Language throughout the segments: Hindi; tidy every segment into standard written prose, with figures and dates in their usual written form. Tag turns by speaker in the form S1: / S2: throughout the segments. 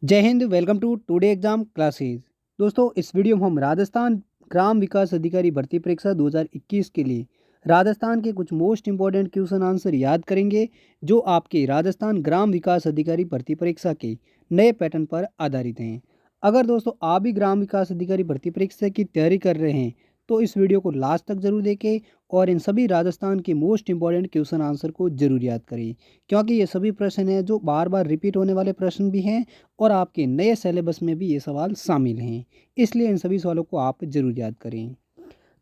S1: जय Hind. Welcome to today exam classes. दोस्तों, इस वीडियो में हम राजस्थान ग्राम विकास अधिकारी भर्ती परीक्षा 2021 के लिए राजस्थान के कुछ मोस्ट इंपॉर्टेंट क्वेश्चन आंसर याद करेंगे, जो आपके राजस्थान ग्राम विकास अधिकारी भर्ती परीक्षा के नए पैटर्न पर आधारित हैं। अगर दोस्तों आप भी ग्राम विकास अधिकारी भर्ती परीक्षा की तैयारी कर रहे हैं तो इस वीडियो को लास्ट तक जरूर देखें और इन सभी राजस्थान के मोस्ट इंपॉर्टेंट क्वेश्चन आंसर को जरूर याद करें, क्योंकि ये सभी प्रश्न हैं जो बार बार रिपीट होने वाले प्रश्न भी हैं और आपके नए सिलेबस में भी ये सवाल शामिल हैं। इसलिए इन सभी सवालों को आप जरूर याद करें।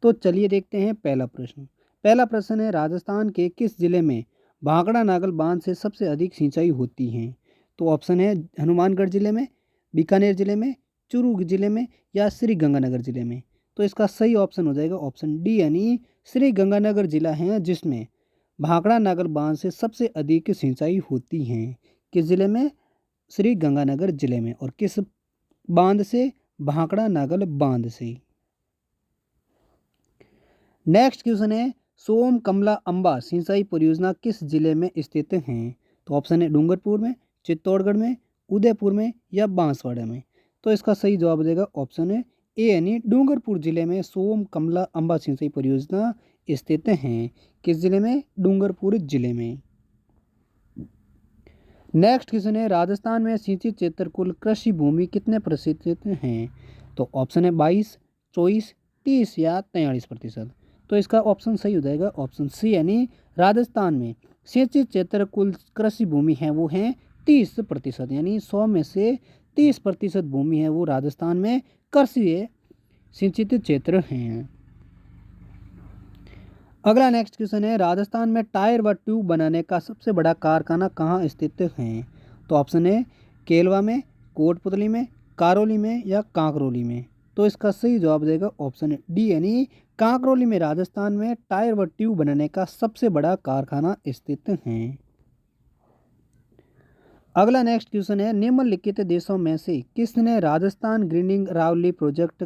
S1: तो चलिए देखते हैं पहला प्रश्न। पहला प्रश्न है, राजस्थान के किस जिले में भाखड़ा नागल बांध से सबसे अधिक सिंचाई होती है? तो ऑप्शन है हनुमानगढ़ जिले में, बीकानेर जिले में, चुरू जिले में या श्री गंगानगर जिले में। तो इसका सही ऑप्शन हो जाएगा ऑप्शन डी, यानी श्री गंगानगर जिला है जिसमें भाखड़ा नागल बांध से सबसे अधिक सिंचाई होती है। किस जिले में? श्री गंगानगर जिले में। और किस बांध से? भाखड़ा नागल बांध से। नेक्स्ट क्वेश्चन है, सोम कमला अंबा सिंचाई परियोजना किस जिले में स्थित है? तो ऑप्शन है डूंगरपुर में, चित्तौड़गढ़ में, उदयपुर में या बांसवाड़ा में। तो इसका सही जवाब देगा ऑप्शन है ए, यानी डूंगरपुर जिले में सोम कमला अंबा सिंचाई परियोजना स्थित है। किस जिले में? डूंगरपुर जिले में। नेक्स्ट क्वेश्चन है, राजस्थान में सिंचित क्षेत्र कुल कृषि भूमि कितने प्रतिशत हैं? तो ऑप्शन है 22, 24, 30 या 43%। तो इसका ऑप्शन सही हो जाएगा ऑप्शन सी, यानी राजस्थान में सिंचित क्षेत्र कुल कृषि भूमि है वो है 30%, यानी 100 में से 30% भूमि है वो राजस्थान में कृषि सिंचित क्षेत्र हैं। अगला नेक्स्ट क्वेश्चन है, राजस्थान में टायर व ट्यूब बनाने का सबसे बड़ा कारखाना कहाँ स्थित है? तो ऑप्शन है केलवा में, कोटपुतली में, करौली में या कांकरोली में। तो इसका सही जवाब देगा ऑप्शन डी, यानी कांकरोली में राजस्थान में टायर व ट्यूब बनाने का सबसे बड़ा कारखाना स्थित है। अगला नेक्स्ट क्वेश्चन है, निम्नलिखित देशों में से किसने राजस्थान ग्रीनिंग अरावली प्रोजेक्ट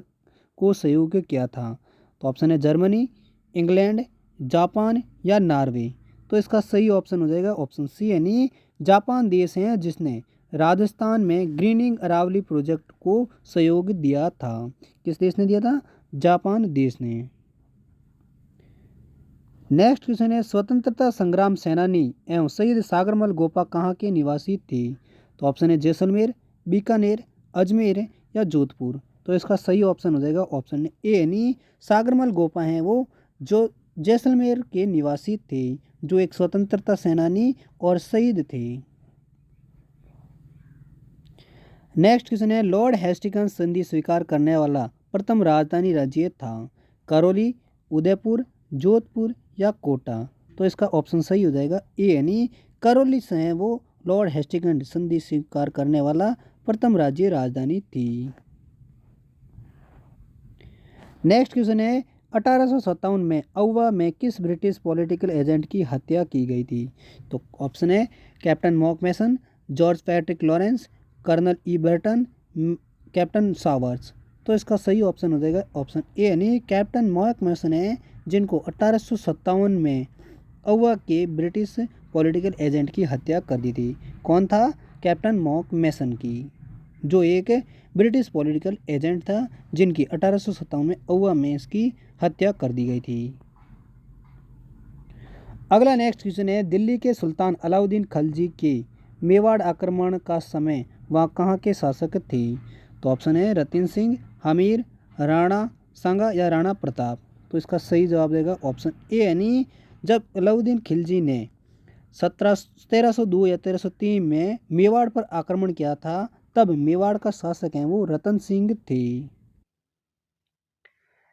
S1: को सहयोग किया था? तो ऑप्शन है जर्मनी, इंग्लैंड, जापान या नॉर्वे। तो इसका सही ऑप्शन हो जाएगा ऑप्शन सी, यानी जापान देश है जिसने राजस्थान में ग्रीनिंग अरावली प्रोजेक्ट को सहयोग दिया था। किस देश ने दिया था? जापान देश ने। नेक्स्ट क्वेश्चन है, स्वतंत्रता संग्राम सेनानी एवं शहीद सागरमल गोपा कहाँ के निवासी थे? तो ऑप्शन है जैसलमेर, बीकानेर, अजमेर या जोधपुर। तो इसका सही ऑप्शन हो जाएगा ऑप्शन ए, यानी सागरमल गोपा हैं वो जो जैसलमेर के निवासी थे, जो एक स्वतंत्रता सेनानी और शहीद थे। नेक्स्ट क्वेश्चन है, लॉर्ड हेस्टिंग्स संधि स्वीकार करने वाला प्रथम राजधानी राज्य था? करौली, उदयपुर, जोधपुर या कोटा। तो इसका ऑप्शन सही हो जाएगा ए, यानी करौली से है वो लॉर्ड हेस्टिंग्स संधि स्वीकार करने वाला प्रथम राज्य राजधानी थी। नेक्स्ट क्वेश्चन है, 1857 में औवा में किस ब्रिटिश पॉलिटिकल एजेंट की हत्या की गई थी? तो ऑप्शन है captain Mockmason, George Patrick Lawrence, colonel E Burton, captain Sowers. तो इसका सही ऑप्शन हो जाएगा ऑप्शन ए, यानी कैप्टन मॉकमेसन है जिनको 1857 में औवा के ब्रिटिश पॉलिटिकल एजेंट की हत्या कर दी थी। कौन था? कैप्टन मॉकमेसन की, जो एक ब्रिटिश पॉलिटिकल एजेंट था जिनकी 1857 में औवा में इसकी हत्या कर दी गई थी। अगला नेक्स्ट क्वेश्चन है, दिल्ली के सुल्तान अलाउद्दीन खलजी के मेवाड़ आक्रमण का समय वह कहाँ के शासक थे? तो ऑप्शन है रतन सिंह, हमीर, राणा सांगा या राणा प्रताप। तो इसका सही जवाब देगा ऑप्शन ए, यानी जब अलाउद्दीन खिलजी ने 1302 या 1303 में मेवाड़ पर आक्रमण किया था तब मेवाड़ का शासक है वो रतन सिंह थे।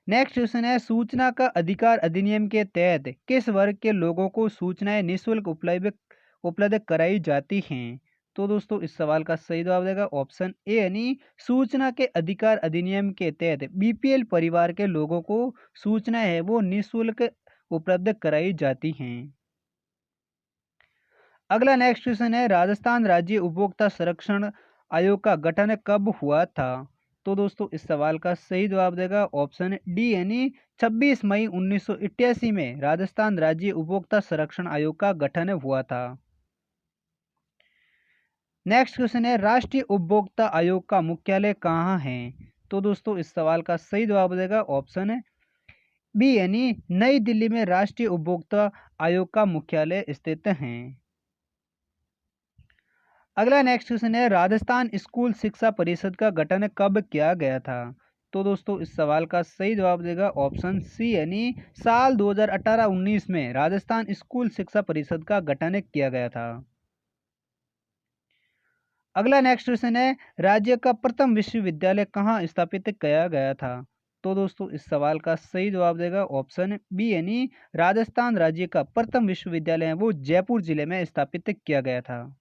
S1: नेक्स्ट क्वेश्चन है, सूचना का अधिकार अधिनियम के तहत किस वर्ग के लोगों को सूचनाएं निःशुल्क उपलब्ध कराई जाती हैं? तो दोस्तों इस सवाल का सही जवाब देगा ऑप्शन ए, यानी सूचना के अधिकार अधिनियम के तहत बीपीएल परिवार के लोगों को सूचनाएं है वो निःशुल्क उपलब्ध कराई जाती हैं। अगला नेक्स्ट क्वेश्चन है, राजस्थान राज्य उपभोक्ता संरक्षण आयोग का गठन कब हुआ था? तो दोस्तों इस सवाल का सही जवाब देगा ऑप्शन डी, यानी 26 मई 1988 में राजस्थान राज्य उपभोक्ता संरक्षण आयोग का गठन हुआ था। नेक्स्ट क्वेश्चन है राष्ट्रीय उपभोक्ता आयोग का मुख्यालय कहाँ है? तो दोस्तों इस सवाल का सही जवाब हो जाएगा ऑप्शन है बी यानी नई दिल्ली में राष्ट्रीय उपभोक्ता आयोग का मुख्यालय स्थित है। अगला नेक्स्ट क्वेश्चन है राजस्थान स्कूल शिक्षा परिषद का गठन कब किया गया था? तो दोस्तों इस सवाल का सही जवाब देगा ऑप्शन सी यानी साल 2018-19 में राजस्थान स्कूल शिक्षा परिषद का गठन किया गया था। अगला नेक्स्ट क्वेश्चन है राज्य का प्रथम विश्वविद्यालय कहाँ स्थापित किया गया था? तो दोस्तों इस सवाल का सही जवाब देगा ऑप्शन बी यानी राजस्थान राज्य का प्रथम विश्वविद्यालय है वो जयपुर जिले में स्थापित किया गया था।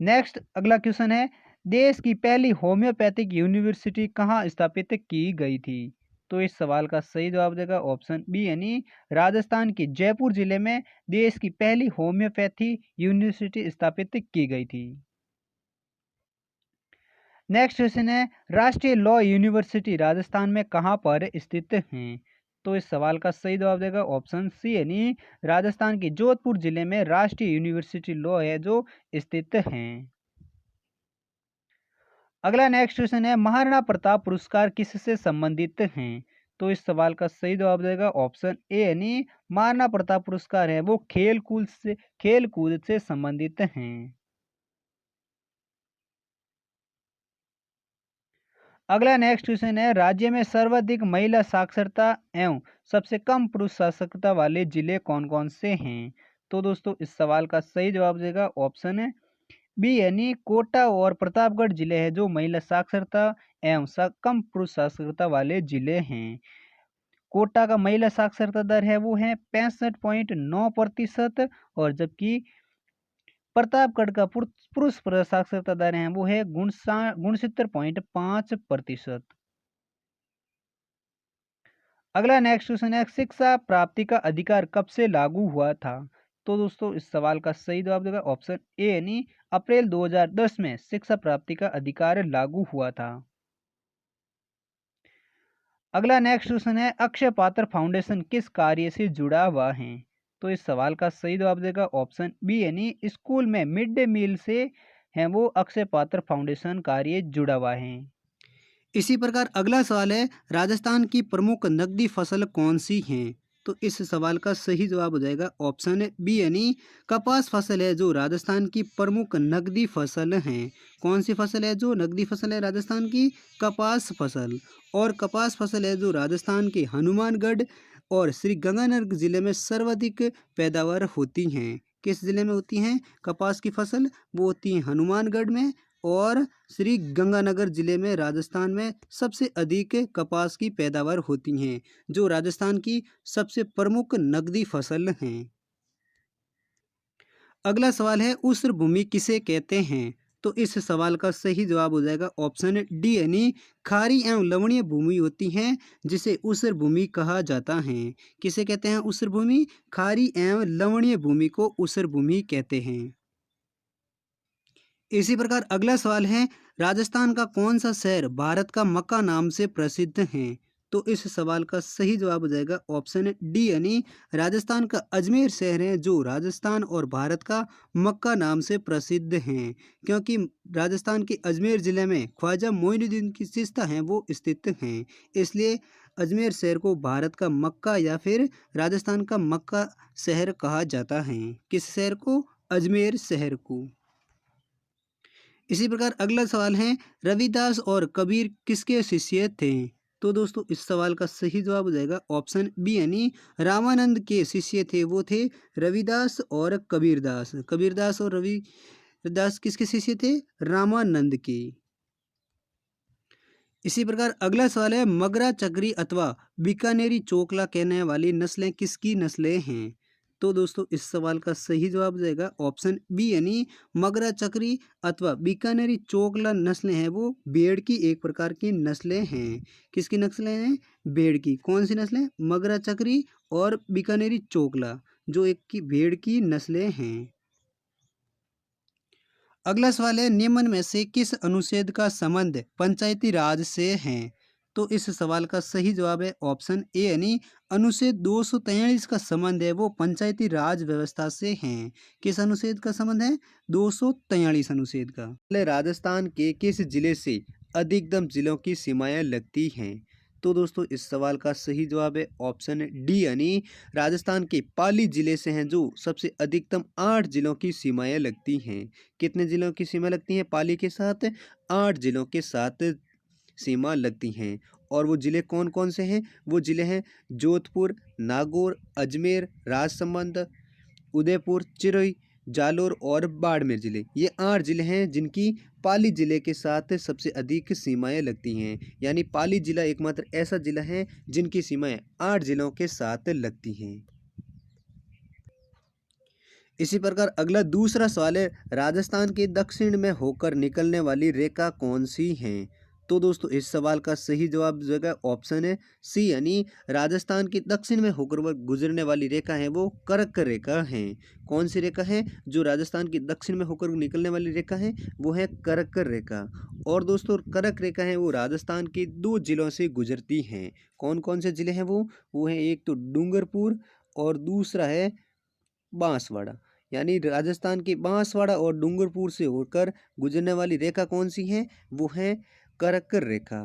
S1: नेक्स्ट अगला क्वेश्चन है देश की पहली होम्योपैथिक यूनिवर्सिटी कहाँ स्थापित की गई थी? तो इस सवाल का सही जवाब देगा ऑप्शन बी यानी राजस्थान के जयपुर जिले में देश की पहली होम्योपैथी यूनिवर्सिटी स्थापित की गई थी। नेक्स्ट क्वेश्चन है राष्ट्रीय लॉ यूनिवर्सिटी राजस्थान में कहाँ पर स्थित है? तो इस सवाल का सही जवाब देगा ऑप्शन सी यानी राजस्थान के जोधपुर जिले में राष्ट्रीय यूनिवर्सिटी लॉ है जो स्थित है। अगला नेक्स्ट क्वेश्चन है महाराणा प्रताप पुरस्कार किससे संबंधित हैं? तो इस सवाल का सही जवाब देगा ऑप्शन ए यानी महाराणा प्रताप पुरस्कार है वो खेल कूद से संबंधित हैं। अगला नेक्स्ट क्वेश्चन है राज्य में सर्वाधिक महिला साक्षरता एवं सबसे कम पुरुष साक्षरता वाले जिले कौन कौन से हैं? तो दोस्तों इस सवाल का सही जवाब देगा ऑप्शन है बी यानी कोटा और प्रतापगढ़ जिले हैं जो महिला साक्षरता एवं कम पुरुष साक्षरता वाले जिले हैं। कोटा का महिला साक्षरता दर है वो है 65.9% और जबकि प्रतापगढ़ का पुरुष साक्षरता दर है वो है 69.5%। अगला नेक्स्ट क्वेश्चन है शिक्षा प्राप्ति का अधिकार कब से लागू हुआ था? तो दोस्तों इस सवाल का सही जवाब देगा ऑप्शन ए यानी अप्रैल 2010 में शिक्षा प्राप्ति का अधिकार लागू हुआ था। अगला नेक्स्ट क्वेश्चन है अक्षय पात्र फाउंडेशन किस कार्य से जुड़ा हुआ है? तो इस सवाल का सही जवाब देगा ऑप्शन बी यानी स्कूल में मिड डे मील से है वो अक्षय पात्र फाउंडेशन कार्य जुड़ा हुआ है। इसी प्रकार अगला सवाल है राजस्थान की प्रमुख नकदी फसल कौन सी है? तो इस सवाल का सही जवाब हो जाएगा ऑप्शन बी यानी कपास फसल है जो राजस्थान की प्रमुख नकदी फसल है। कौन सी फसल है जो नकदी फसल है राजस्थान की? कपास फसल। और कपास फसल है जो राजस्थान के हनुमानगढ़ और श्री गंगानगर जिले में सर्वाधिक पैदावार होती हैं। किस जिले में होती हैं कपास की फसल? वो होती है हनुमानगढ़ में और श्री गंगानगर जिले में राजस्थान में सबसे अधिक कपास की पैदावार होती हैं जो राजस्थान की सबसे प्रमुख नकदी फसल हैं। अगला सवाल है ऊसर भूमि किसे कहते हैं? तो इस सवाल का सही जवाब हो जाएगा ऑप्शन डी यानी खारी एवं लवणीय भूमि होती है जिसे ऊसर भूमि कहा जाता है। किसे कहते हैं ऊसर भूमि? खारी एवं लवणीय भूमि को ऊसर भूमि कहते हैं। इसी प्रकार अगला सवाल है राजस्थान का कौन सा शहर भारत का मक्का नाम से प्रसिद्ध है? तो इस सवाल का सही जवाब हो जाएगा ऑप्शन डी यानी राजस्थान का अजमेर शहर है जो राजस्थान और भारत का मक्का नाम से प्रसिद्ध हैं क्योंकि राजस्थान के अजमेर जिले में ख्वाजा मोइनुद्दीन की चिश्ता हैं वो स्थित हैं। इसलिए अजमेर शहर को भारत का मक्का या फिर राजस्थान का मक्का शहर कहा जाता है। किस शहर को? अजमेर शहर को। इसी प्रकार अगला सवाल है रविदास और कबीर किसके शिष्य थे? तो दोस्तों इस सवाल का सही जवाब हो जाएगा ऑप्शन बी यानी रामानंद के शिष्य थे वो थे रविदास और कबीरदास। कबीरदास और रविदास किसके शिष्य थे? रामानंद के। इसी प्रकार अगला सवाल है मगरा चक्री अथवा बीकानेरी चोकला कहने वाली नस्लें किसकी नस्लें हैं? तो दोस्तों इस सवाल का सही जवाब हो जाएगा ऑप्शन बी यानी मगरा चक्री अथवा बीकानेरी चोकला नस्लें हैं वो भेड़ की एक प्रकार की नस्लें हैं। किसकी नस्लें हैं? भेड़ की। कौन सी नस्लें? मगरा चक्री और बीकानेरी चोकला जो एक की भेड़ की नस्लें हैं। अगला सवाल है निम्न में से किस अनुच्छेद का संबंध पंचायती राज से है? तो इस सवाल का सही जवाब है ऑप्शन ए यानी अनुच्छेद 243 का संबंध है वो पंचायती राज व्यवस्था से है। किस अनुच्छेद का संबंध है? 243 अनुच्छेद का। राजस्थान के किस जिले से अधिकतम जिलों की सीमाएं लगती हैं? तो दोस्तों इस सवाल का सही जवाब है ऑप्शन डी यानी राजस्थान के पाली जिले से हैं जो सबसे अधिकतम 8 जिलों की सीमाएं लगती हैं। कितने जिलों की सीमा लगती हैं पाली के साथ? 8 जिलों के साथ सीमा लगती हैं। और वो ज़िले कौन कौन से हैं? वो ज़िले हैं जोधपुर, नागौर, अजमेर, राजसमंद, उदयपुर, चिरई, जालोर और बाड़मेर ज़िले। ये 8 ज़िले हैं जिनकी पाली ज़िले के साथ सबसे अधिक सीमाएं लगती हैं। यानी पाली ज़िला एकमात्र ऐसा ज़िला है जिनकी सीमाएं 8 ज़िलों के साथ लगती हैं। इसी प्रकार अगला दूसरा सवाल है राजस्थान के दक्षिण में होकर निकलने वाली रेखा कौन सी है? तो दोस्तों इस सवाल का सही जवाब जो है ऑप्शन है सी यानी राजस्थान के दक्षिण में होकर वह गुजरने वाली रेखा है वो कर्क रेखा है। कौन सी रेखा है जो राजस्थान के दक्षिण में होकर निकलने वाली रेखा है? वो है कर्क रेखा। और दोस्तों कर्क रेखा है वो राजस्थान के 2 जिलों से गुजरती हैं। कौन कौन से जिले हैं वो है एक तो डूंगरपुर और दूसरा है बांसवाड़ा। यानी राजस्थान के बांसवाड़ा और डूंगरपुर से होकर गुजरने वाली रेखा कौन सी है? वो है कर्क रेखा।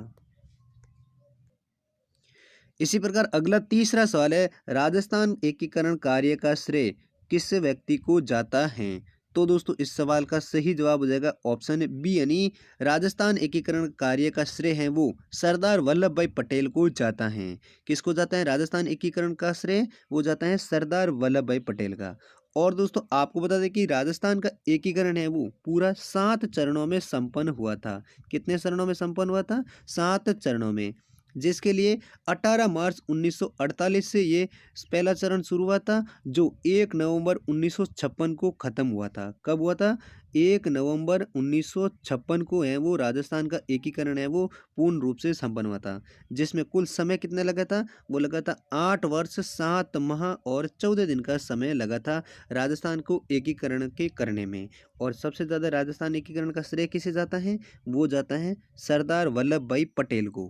S1: इसी प्रकार अगला तीसरा सवाल है राजस्थान एकीकरण कार्य का श्रेय किस व्यक्ति को जाता है? तो दोस्तों इस सवाल का सही जवाब हो जाएगा ऑप्शन बी यानी राजस्थान एकीकरण कार्य का श्रेय है वो सरदार वल्लभ भाई पटेल को जाता है। किसको जाता है राजस्थान एकीकरण का श्रेय? वो जाता है सरदार वल्लभ भाई पटेल का। और दोस्तों आपको बता दें कि राजस्थान का एकीकरण है वो पूरा 7 चरणों में संपन्न हुआ था। कितने चरणों में संपन्न हुआ था? 7 चरणों में। जिसके लिए 18 मार्च 1948 से ये पहला चरण शुरू हुआ था जो 1 नवंबर 1956 को ख़त्म हुआ था। कब हुआ था? 1 नवंबर 1956 को है वो राजस्थान का एकीकरण है वो पूर्ण रूप से संपन्न हुआ था। जिसमें कुल समय कितना लगा था? वो लगा था 8 वर्ष 7 माह और 14 दिन का समय लगा था राजस्थान को एकीकरण के करने में। और सबसे ज़्यादा राजस्थान एकीकरण का श्रेय किसे जाता है? वो जाता है सरदार वल्लभ भाई पटेल को।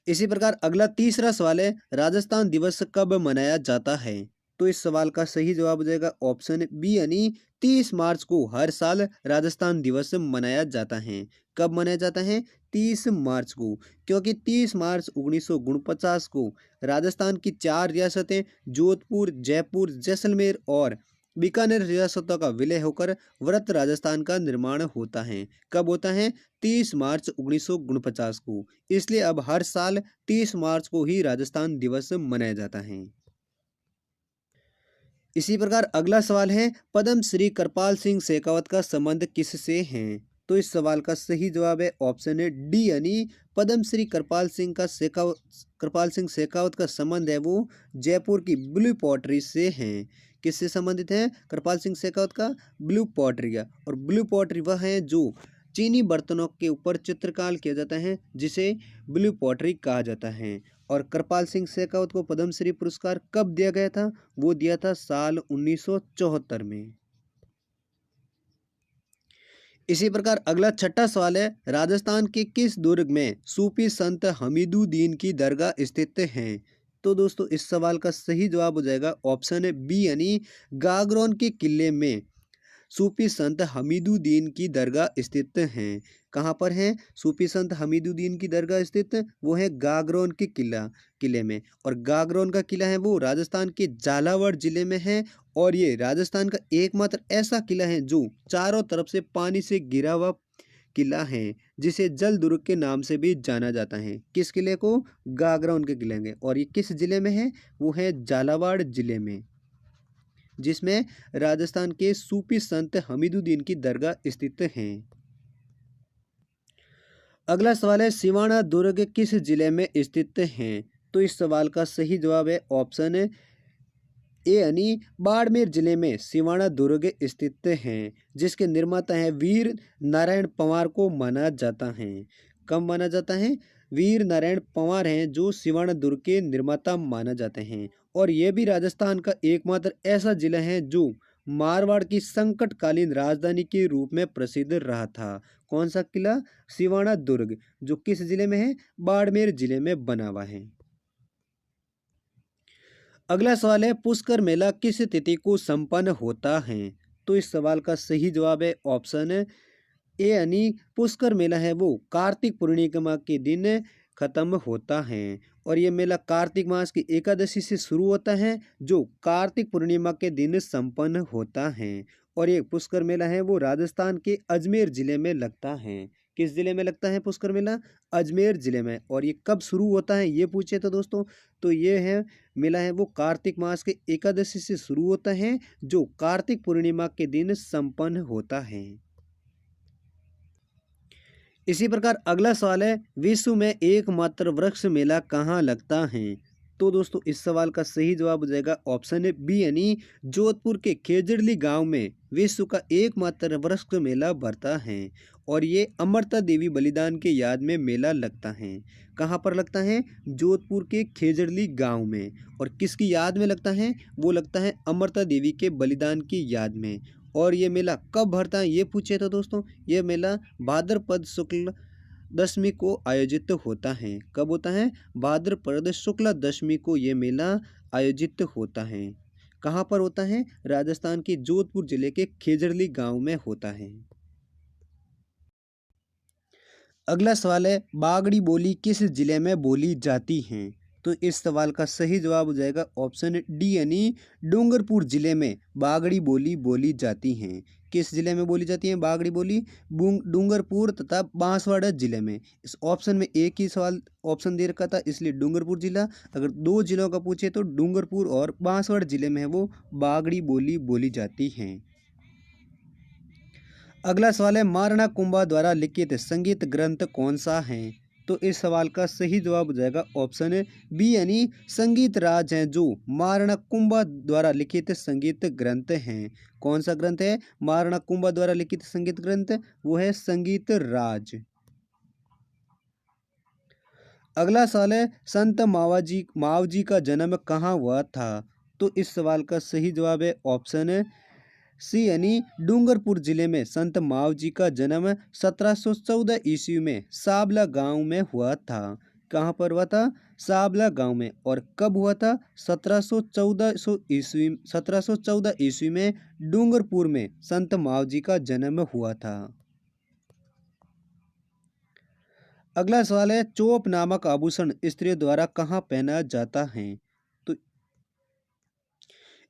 S1: इसी प्रकार अगला तीसरा सवाल है राजस्थान दिवस कब मनाया जाता है? तो इस सवाल का सही जवाब हो जाएगा ऑप्शन बी यानी 30 मार्च को हर साल राजस्थान दिवस मनाया जाता है। कब मनाया जाता है? 30 मार्च को। क्योंकि 30 मार्च 1949 को राजस्थान की 4 रियासतें जोधपुर, जयपुर, जैसलमेर और बीकानेर रियासतों का विलय होकर वृत्त राजस्थान का निर्माण होता है। कब होता है? 30 मार्च 1949 को। इसलिए अब हर साल 30 मार्च को ही राजस्थान दिवस मनाया जाता है। इसी प्रकार अगला सवाल है पद्म श्री कृपाल सिंह शेखावत का संबंध किससे है? तो इस सवाल का सही जवाब है ऑप्शन है डी यानी पद्म श्री कृपाल सिंह शेखावत का संबंध है वो जयपुर की ब्लू पॉटरी से है। किससे संबंधित है? कृपाल सिंह शेखावत का ब्लू पॉटरी का। और ब्लू पॉटरी वह है जो चीनी बर्तनों के ऊपर चित्रकार किया जाता है जिसे ब्लू पॉटरी कहा जाता है। और कृपाल सिंह शेखावत को पद्मश्री पुरस्कार कब दिया गया था? वो दिया था साल 1974 में। इसी प्रकार अगला छठा सवाल है राजस्थान के किस दुर्ग में सूफी संत हमीदुद्दीन की दरगाह स्थित है? तो दोस्तों इस सवाल का सही जवाब हो जाएगा ऑप्शन बी यानी गागरोन के किले में सूफी संत हमीदुद्दीन की दरगाह स्थित हैं। कहाँ पर है सूफी संत हमीदुद्दीन की दरगाह स्थित? वो है गागरोन के किले में। और गागरोन का किला है वो राजस्थान के झालावाड़ जिले में है। और ये राजस्थान का एकमात्र ऐसा किला है जो चारों तरफ से पानी से घिरा हुआ किला है जिसे जल दुर्ग के नाम से भी जाना जाता है। किस किले को? गागरोन के किले में। और ये किस जिले में है? वो है झालावाड़ जिले में जिसमें राजस्थान के सूफी संत हमीदुद्दीन की दरगाह स्थित हैं। अगला सवाल है सिवाना दुर्ग किस जिले में स्थित हैं? तो इस सवाल का सही जवाब है ऑप्शन ए यानी बाड़मेर जिले में सिवाना दुर्ग स्थित हैं जिसके निर्माता हैं वीर नारायण पंवार को माना जाता है। कब माना जाता है? वीर नारायण पंवार हैं जो सिवाना दुर्ग के निर्माता माना जाते हैं। और यह भी राजस्थान का एकमात्र ऐसा जिला है जो मारवाड़ की संकटकालीन राजधानी के रूप में प्रसिद्ध रहा था। कौन सा किला? सिवाना दुर्ग, जो किस जिले में है? बाड़मेर जिले में बना हुआ है। अगला सवाल है, पुष्कर मेला किस तिथि को संपन्न होता है? तो इस सवाल का सही जवाब है ऑप्शन ए यानी पुष्कर मेला है वो कार्तिक पूर्णिमा के दिन खत्म होता है। और ये मेला कार्तिक मास की एकादशी से शुरू होता है, जो कार्तिक पूर्णिमा के दिन संपन्न होता है। और ये पुष्कर मेला है वो राजस्थान के अजमेर जिले में लगता है। किस जिले में लगता है पुष्कर मेला? अजमेर जिले में। और ये कब शुरू होता है ये पूछे तो दोस्तों, तो ये है मेला है वो कार्तिक मास के एकादशी से शुरू होता है, जो कार्तिक पूर्णिमा के दिन संपन्न होता है। इसी प्रकार अगला सवाल है, विश्व में एकमात्र वृक्ष मेला कहाँ लगता है? तो दोस्तों इस सवाल का सही जवाब हो जाएगा ऑप्शन बी यानी जोधपुर के खेजड़ली गांव में विश्व का एकमात्र वृक्ष मेला भरता है। और ये अमृता देवी बलिदान के याद में मेला लगता है। कहाँ पर लगता है? जोधपुर के खेजड़ली गांव में। और किसकी याद में लगता है? वो लगता है अमृता देवी के बलिदान की याद में। और ये मेला कब भरता है ये पूछे तो दोस्तों, ये मेला भाद्रपद शुक्ल दशमी को आयोजित होता है। कब होता है? भाद्रपद शुक्ल दशमी को ये मेला आयोजित होता है। कहाँ पर होता है? राजस्थान के जोधपुर जिले के खेजड़ली गांव में होता है। अगला सवाल है, बागड़ी बोली किस जिले में बोली जाती है? तो इस सवाल का सही जवाब हो जाएगा ऑप्शन डी यानी डूंगरपुर जिले में बागड़ी बोली बोली जाती हैं। किस जिले में बोली जाती है बागड़ी बोली? डूंगरपुर तथा बांसवाड़ा जिले में। इस ऑप्शन में एक ही सवाल ऑप्शन दे रखा था, इसलिए डूंगरपुर जिला। अगर दो जिलों का पूछे तो डूंगरपुर और बांसवाड़ा जिले में है वो बागड़ी बोली बोली जाती हैं। अगला सवाल है, मारना कुंभा द्वारा लिखित संगीत ग्रंथ कौन सा है? तो इस सवाल का सही जवाब हो जाएगा ऑप्शन बी यानी संगीत राज हैं, जो मारना कुंभा द्वारा लिखित संगीत ग्रंथ हैं। कौन सा ग्रंथ है मारना कुंभा द्वारा लिखित संगीत ग्रंथ? वो है संगीत राज। अगला सवाल है, संत मावजी का जन्म कहाँ हुआ था? तो इस सवाल का सही जवाब है ऑप्शन सी यानी डूंगरपुर जिले में संत मावजी का जन्म 1714 ईस्वी में साबला गांव में हुआ था। कहाँ पर हुआ था? साबला गांव में। और कब हुआ था? 1714 ईस्वी में डूंगरपुर में संत मावजी का जन्म हुआ था। अगला सवाल है, चोप नामक आभूषण स्त्रियों द्वारा कहाँ पहना जाता है? तो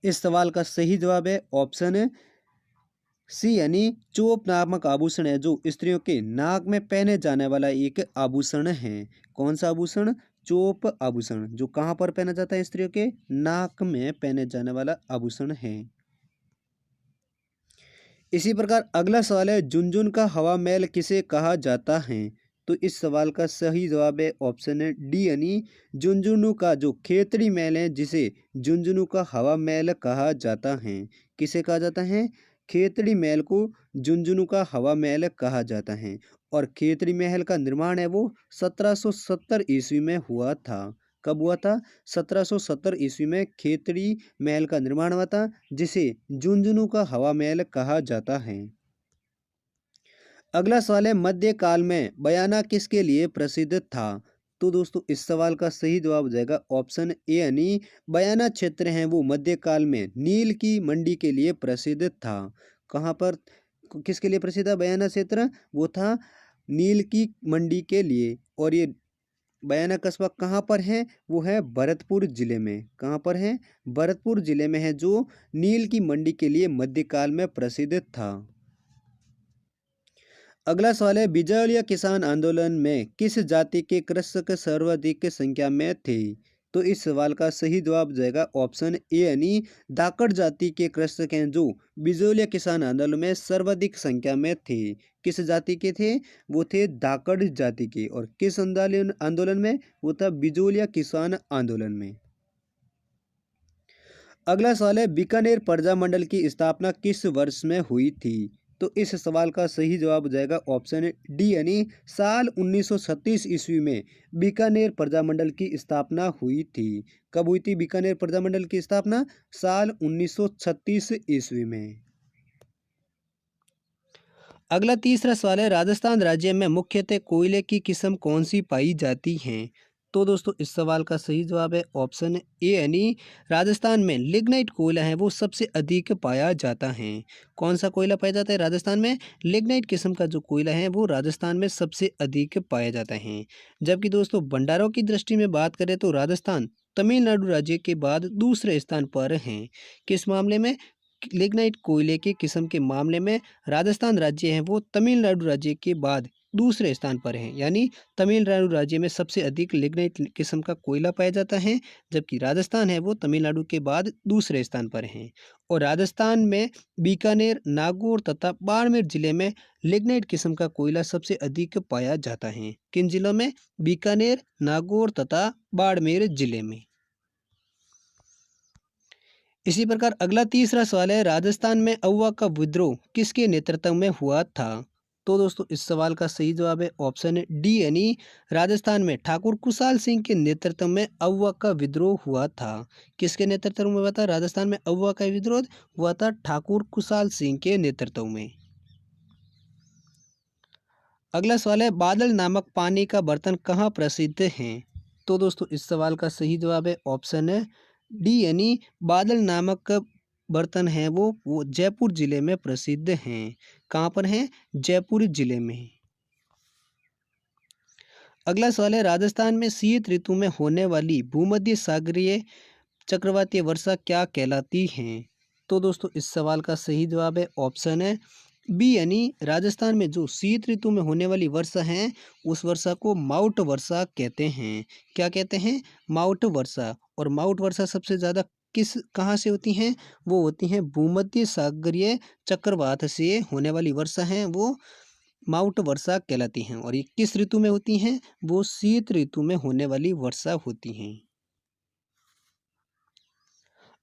S1: इस सवाल का सही जवाब है ऑप्शन सी यानी चोप नामक आभूषण है, जो स्त्रियों के नाक में पहने जाने वाला एक आभूषण है। कौन सा आभूषण? चोप आभूषण, जो कहाँ पर पहना जाता है? स्त्रियों के नाक में पहने जाने वाला आभूषण है। इसी प्रकार अगला सवाल है, झुनझुन का हवा महल किसे कहा जाता है? तो इस सवाल का सही जवाब है ऑप्शन डी यानी झुंझुनू का जो खेतड़ी महल है, जिसे झुंझुनू का हवा महल कहा जाता है। किसे कहा जाता है? खेतड़ी महल को झुंझुनू का हवा महल कहा जाता है। और खेतड़ी महल का निर्माण है वो 1770 ईस्वी में हुआ था। कब हुआ था? 1770 ईस्वी में खेतड़ी महल का निर्माण हुआ था, जिसे झुंझुनू का हवा महल कहा जाता है। अगला सवाल है, मध्यकाल में बयाना किसके लिए प्रसिद्ध था? तो दोस्तों इस सवाल का सही जवाब हो जाएगा ऑप्शन ए यानी बयाना क्षेत्र है वो मध्यकाल में नील की मंडी के लिए प्रसिद्ध था। कहाँ पर किसके लिए प्रसिद्ध था बयाना क्षेत्र? वो था नील की मंडी के लिए। और ये बयाना कस्बा कहाँ पर है? वो है भरतपुर जिले में। कहाँ पर है? भरतपुर जिले में है, जो नील की मंडी के लिए मध्यकाल में प्रसिद्ध था। अगला सवाल है, बिजौलिया किसान आंदोलन में किस जाति के कृषक सर्वाधिक संख्या में थे? तो इस सवाल का सही जवाब जाएगा ऑप्शन ए यानी धाकड़ जाति के कृषक हैं, जो बिजौलिया किसान आंदोलन में सर्वाधिक संख्या में थे। किस जाति के थे? वो थे धाकड़ जाति के। और किस आंदोलन में? वो था बिजौलिया किसान आंदोलन में। अगला सवाल है, बीकानेर प्रजा मंडल की स्थापना किस वर्ष में हुई थी? तो इस सवाल का सही जवाब हो जाएगा ऑप्शन डी यानी साल 1936 ईस्वी में बीकानेर प्रजामंडल की स्थापना हुई थी। कब हुई थी बीकानेर प्रजामंडल की स्थापना? साल 1936 ईस्वी में। अगला तीसरा सवाल है, राजस्थान राज्य में मुख्यतः कोयले की किस्म कौन सी पाई जाती हैं? तो दोस्तों इस सवाल का सही जवाब है ऑप्शन ए यानी राजस्थान में लिग्नाइट कोयला है वो सबसे अधिक पाया जाता है। कौन सा कोयला पाया जाता है राजस्थान में? लिग्नाइट किस्म का जो कोयला है वो राजस्थान में सबसे अधिक पाया जाता है। जबकि दोस्तों भंडारों की दृष्टि में बात करें तो राजस्थान तमिलनाडु राज्य के बाद दूसरे स्थान पर है। किस मामले में? लिग्नाइट कोयले की किस्म के मामले में राजस्थान राज्य है वो तमिलनाडु राज्य के बाद दूसरे स्थान पर है। यानी तमिलनाडु राज्य में सबसे अधिक लिग्नाइट किस्म का कोयला पाया जाता है, जबकि राजस्थान है वो तमिलनाडु के बाद दूसरे स्थान पर है। और राजस्थान में बीकानेर, नागौर तथा बाड़मेर जिले में लिग्नाइट किस्म का कोयला सबसे अधिक पाया जाता है। किन जिलों में? बीकानेर, नागौर तथा बाड़मेर जिले में। इसी प्रकार अगला तीसरा सवाल है, राजस्थान में अव्वा का विद्रोह किसके नेतृत्व में हुआ था? तो दोस्तों इस सवाल का सही जवाब है ऑप्शन डी यानी राजस्थान में ठाकुर कुशाल सिंह के नेतृत्व में अव्वा का विद्रोह हुआ था। किसके नेतृत्व में हुआ था? राजस्थान में अव्वा का विद्रोह हुआ था ठाकुर कुशाल सिंह के नेतृत्व में। अगला सवाल है, बादल नामक पानी का बर्तन कहाँ प्रसिद्ध है? तो दोस्तों इस सवाल का सही जवाब है ऑप्शन है डी यानी बादल नामक बर्तन है वो जयपुर जिले में प्रसिद्ध हैं। कहाँ पर हैं? जयपुर जिले में। अगला सवाल है, राजस्थान में शीत ऋतु में होने वाली भूमध्य सागरीय चक्रवातीय वर्षा क्या कहलाती है? तो दोस्तों इस सवाल का सही जवाब है ऑप्शन है बी यानी राजस्थान में जो शीत ऋतु में होने वाली वर्षा है उस वर्षा को माउट वर्षा कहते हैं। क्या कहते हैं? माउट वर्षा। और माउट वर्षा सबसे ज़्यादा कहाँ से होती हैं? वो होती हैं भूमध्य सागरीय चक्रवात से होने वाली वर्षा है वो माउट वर्षा कहलाती हैं। और ये किस ऋतु में होती हैं? वो शीत ऋतु में होने वाली वर्षा होती हैं।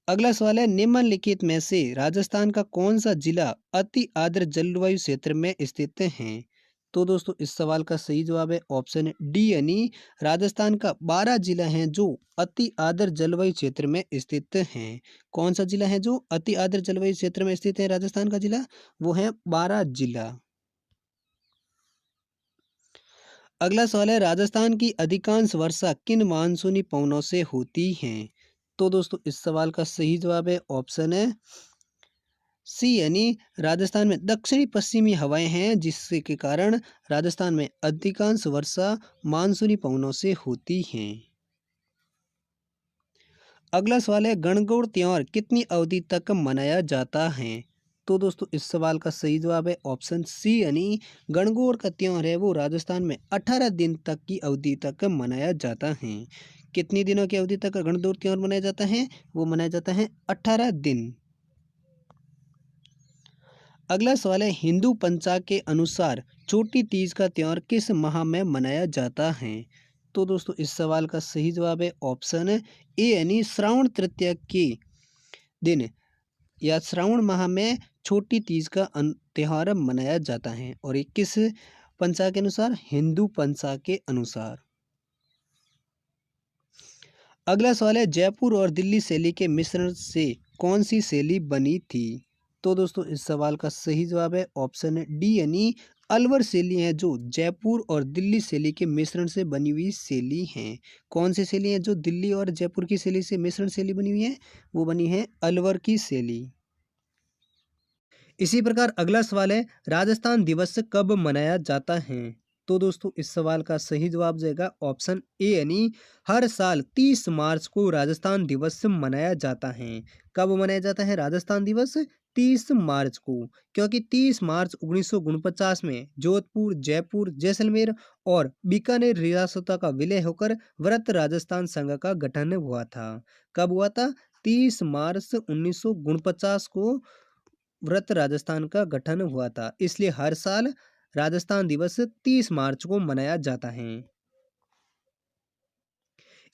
S1: अगला सवाल है, निम्नलिखित में से राजस्थान का कौन सा जिला अति आर्द्र जलवायु क्षेत्र में स्थित है? तो दोस्तों इस सवाल का सही जवाब है ऑप्शन डी यानी राजस्थान का 12 जिला हैं जो अति आर्द्र जलवायु क्षेत्र में स्थित हैं। कौन सा जिला है जो अति आर्द्र जलवायु क्षेत्र में स्थित है? राजस्थान का जिला वो है 12 जिला। अगला सवाल है, राजस्थान की अधिकांश वर्षा किन मानसूनी पवनों से होती है? तो दोस्तों इस सवाल का सही जवाब है ऑप्शन है सी यानी राजस्थान में दक्षिणी पश्चिमी हवाएं हैं जिसके के कारण राजस्थान में अधिकांश वर्षा मानसूनी पवनों से होती हैं। अगला सवाल है, गणगौर त्योहार कितनी अवधि तक मनाया जाता है? तो दोस्तों इस सवाल का सही जवाब है ऑप्शन सी यानी गणगौर का त्योहार है वो राजस्थान में 18 दिन तक की अवधि तक मनाया जाता है। कितनी दिनों की अवधि तक गणगौर त्योहार मनाया जाता है? वो मनाया जाता है 18 दिन। अगला सवाल है, हिंदू पंचांग के अनुसार छोटी तीज का त्योहार किस माह में मनाया जाता है? तो दोस्तों इस सवाल का सही जवाब है ऑप्शन ए यानी श्रावण तृतीया के दिन या श्रावण माह में छोटी तीज का त्योहार मनाया जाता है। और ये किस पंचांग के अनुसार? हिंदू पंचांग के अनुसार। अगला सवाल है, जयपुर और दिल्ली शैली के मिश्रण से कौन सी शैली बनी थी? तो दोस्तों इस सवाल का सही जवाब है ऑप्शन डी यानी अलवर शैली है जो जयपुर और दिल्ली शैली के मिश्रण से बनी हुई शैली है। कौन सी शैली है जो दिल्ली और जयपुर की शैली से मिश्रण शैली बनी हुई है? वो बनी है अलवर की शैली। इसी प्रकार अगला सवाल है, राजस्थान दिवस कब मनाया जाता है? तो दोस्तों इस सवाल का सही जवाब जाएगा ऑप्शन ए यानी हर साल 30 मार्च को राजस्थान दिवस मनाया जाता है। कब मनाया जाता है राजस्थान दिवस? 30 मार्च को। क्योंकि 30 मार्च 1949 में जोधपुर, जयपुर, जैसलमेर और बीकानेर रियासतों का विलय होकर वृत्त राजस्थान संघ का गठन हुआ था। कब हुआ था? 30 मार्च 1949 को वृत्त राजस्थान का गठन हुआ था। इसलिए हर साल राजस्थान दिवस 30 मार्च को मनाया जाता है।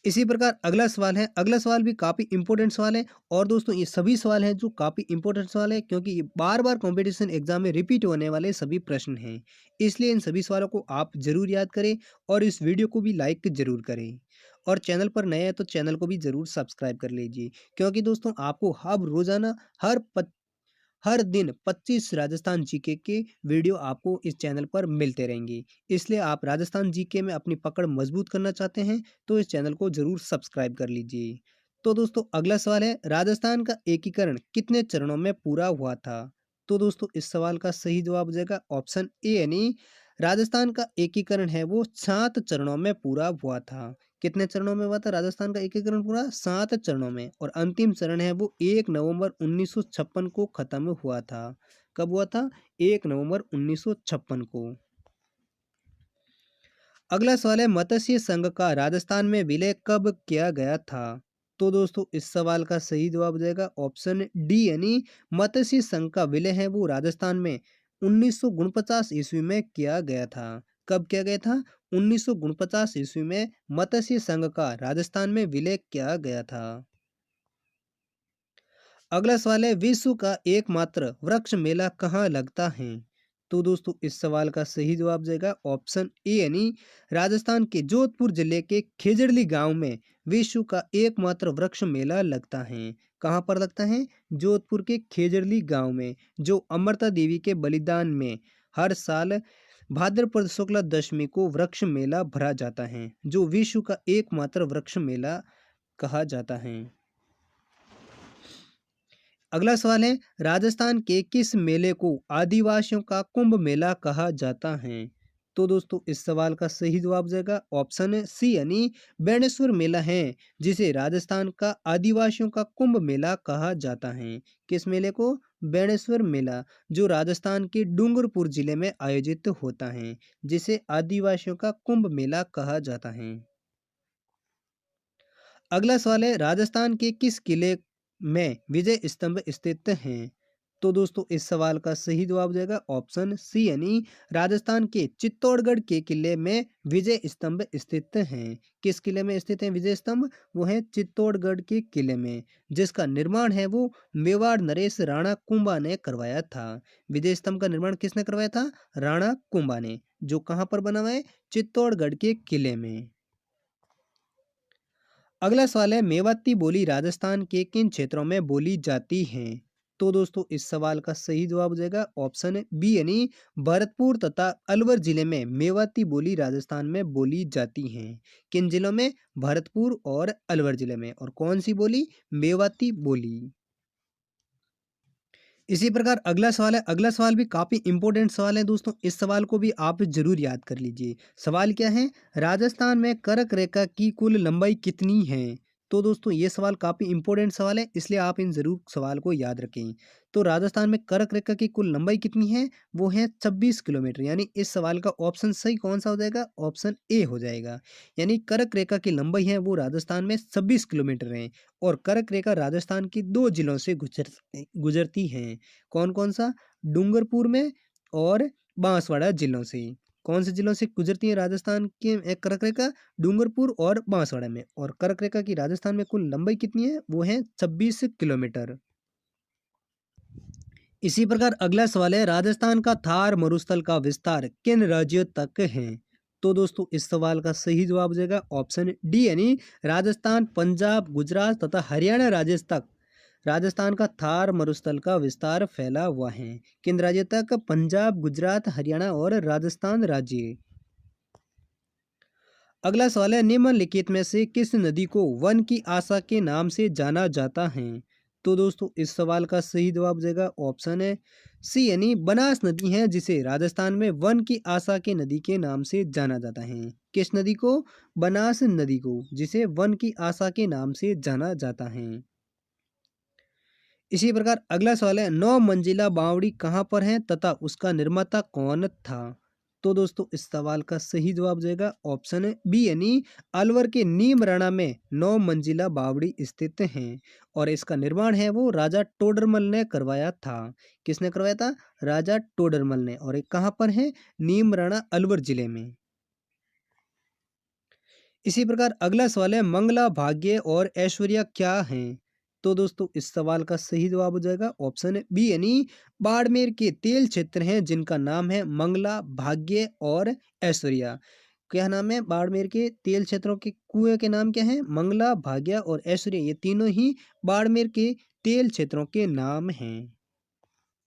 S1: इसी प्रकार अगला सवाल है, अगला सवाल भी काफ़ी इंपॉर्टेंट सवाल है और दोस्तों ये सभी सवाल हैं जो काफ़ी इंपॉर्टेंट सवाल है क्योंकि ये बार-बार कॉम्पिटिशन एग्जाम में रिपीट होने वाले सभी प्रश्न हैं। इसलिए इन सभी सवालों को आप ज़रूर याद करें और इस वीडियो को भी लाइक ज़रूर करें। और चैनल पर नए हैं तो चैनल को भी ज़रूर सब्सक्राइब कर लीजिए क्योंकि दोस्तों आपको हर रोज़ाना हर दिन 25 राजस्थान जीके के वीडियो आपको इस चैनल पर मिलते रहेंगे। इसलिए आप राजस्थान जीके में अपनी पकड़ मजबूत करना चाहते हैं तो इस चैनल को ज़रूर सब्सक्राइब कर लीजिए। तो दोस्तों अगला सवाल है, राजस्थान का एकीकरण कितने चरणों में पूरा हुआ था? तो दोस्तों इस सवाल का सही जवाब हो जाएगा ऑप्शन ए यानी राजस्थान का एकीकरण है वो 7 चरणों में पूरा हुआ था। कितने चरणों में हुआ था राजस्थान का एकीकरण पूरा? 7 चरणों में। और अंतिम चरण है वो 1 नवंबर 1956 को खत्म हुआ था। कब हुआ था? 1 नवंबर 1956 को। अगला सवाल है, मत्स्य संघ का राजस्थान में विलय कब किया गया था? तो दोस्तों इस सवाल का सही जवाब हो जाएगा ऑप्शन डी यानी मत्स्य संघ का विलय है वो राजस्थान में 1949 ईस्वी में किया गया था। कब किया गया था? 1949 ईस्वी में मत्स्य संघ का राजस्थान में विलय किया गया था। अगला सवाल है, विश्व का एकमात्र वृक्ष मेला कहाँ लगता है? तो दोस्तों इस सवाल का सही जवाब जाएगा ऑप्शन ए यानी राजस्थान के जोधपुर जिले के खेजड़ली गांव में विश्व का एकमात्र वृक्ष मेला लगता है। कहाँ पर लगता है? जोधपुर के खेजड़ली गांव में, जो अमृता देवी के बलिदान में हर साल भाद्रपद शुक्ल दशमी को वृक्ष मेला भरा जाता है, जो विश्व का एकमात्र वृक्ष मेला कहा जाता है। अगला सवाल है, राजस्थान के किस मेले को आदिवासियों का कुंभ मेला कहा जाता है? तो दोस्तों इस सवाल का सही जवाब जाएगा ऑप्शन सी यानी बेणेश्वर मेला है, जिसे राजस्थान का आदिवासियों का कुंभ मेला कहा जाता है। किस मेले को? बेणेश्वर मेला, जो राजस्थान के डूंगरपुर जिले में आयोजित होता है, जिसे आदिवासियों का कुंभ मेला कहा जाता है। अगला सवाल है, राजस्थान के किस किले में विजय स्तंभ स्थित हैं? तो दोस्तों इस सवाल का सही जवाब हो जाएगा ऑप्शन सी यानी राजस्थान के चित्तौड़गढ़ के किले में विजय स्तंभ स्थित हैं। किस किले में स्थित हैं विजय स्तंभ? वो है चित्तौड़गढ़ के किले में, जिसका निर्माण है वो मेवाड़ नरेश राणा कुंभा ने करवाया था। विजय स्तंभ का निर्माण किसने करवाया था? राणा कुंभा ने, जो कहाँ पर बना हुआ है? चित्तौड़गढ़ के किले में। अगला सवाल है, मेवाती बोली राजस्थान के किन क्षेत्रों में बोली जाती है? तो दोस्तों इस सवाल का सही जवाब हो जाएगा ऑप्शन बी यानी भरतपुर तथा अलवर जिले में मेवाती बोली राजस्थान में बोली जाती हैं। किन जिलों में? भरतपुर और अलवर जिले में। और कौन सी बोली? मेवाती बोली। इसी प्रकार अगला सवाल है, अगला सवाल भी काफ़ी इंपॉर्टेंट सवाल है दोस्तों, इस सवाल को भी आप जरूर याद कर लीजिए। सवाल क्या है? राजस्थान में कर्क रेखा की कुल लंबाई कितनी है? तो दोस्तों ये सवाल काफ़ी इंपॉर्टेंट सवाल है, इसलिए आप इन जरूर सवाल को याद रखें। तो राजस्थान में कर्क रेखा की कुल लंबाई कितनी है? वो है 26 किलोमीटर। यानी इस सवाल का ऑप्शन सही कौन सा हो जाएगा? ऑप्शन ए हो जाएगा। यानी कर्क रेखा की लंबाई है वो राजस्थान में 26 किलोमीटर है। और कर्क रेखा राजस्थान के 2 जिलों से गुजरती हैं। कौन-कौन सा? डूंगरपुर में और बांसवाड़ा जिलों से। कौन से जिलों से गुजरती है राजस्थान के कर्क रेखा? डूंगरपुर और बांसवाड़ा में। और कर्क रेखा की राजस्थान में कुल लंबाई कितनी है? वो है 26 किलोमीटर। इसी प्रकार अगला सवाल है, राजस्थान का थार मरुस्थल का विस्तार किन राज्यों तक है? तो दोस्तों इस सवाल का सही जवाब हो जाएगा ऑप्शन डी यानी राजस्थान, पंजाब, गुजरात तथा हरियाणा राज्य तक राजस्थान का थार मरुस्थल का विस्तार फैला हुआ है। किन राज्य तक? पंजाब, गुजरात, हरियाणा और राजस्थान राज्य। अगला सवाल है, निम्नलिखित में से किस नदी को वन की आशा के नाम से जाना जाता है? तो दोस्तों इस सवाल का सही जवाब देगा ऑप्शन है सी यानी बनास नदी है, जिसे राजस्थान में वन की आशा के नदी के नाम से जाना जाता है। किस नदी को? बनास नदी को, जिसे वन की आशा के नाम से जाना जाता है। इसी प्रकार अगला सवाल है, 9 मंजिला बावड़ी कहाँ पर है तथा उसका निर्माता कौन था? तो दोस्तों इस सवाल का सही जवाब जाएगा ऑप्शन बी यानी अलवर के नीमराणा में 9 मंजिला बावड़ी स्थित है। और इसका निर्माण है वो राजा टोडरमल ने करवाया था। किसने करवाया था? राजा टोडरमल ने। और ये कहाँ पर है? नीमराणा अलवर जिले में। इसी प्रकार अगला सवाल है, मंगला, भाग्य और ऐश्वर्या क्या हैं? तो दोस्तों इस सवाल का सही जवाब हो जाएगा ऑप्शन बी, यानी बाड़मेर के तेल क्षेत्र हैं जिनका नाम है मंगला, भाग्य और ऐश्वर्या। क्या नाम है? बाड़मेर के तेल क्षेत्रों के कुएं के नाम क्या हैं? मंगला, भाग्य और ऐश्वर्या। ये तीनों ही बाड़मेर के तेल क्षेत्रों के नाम हैं।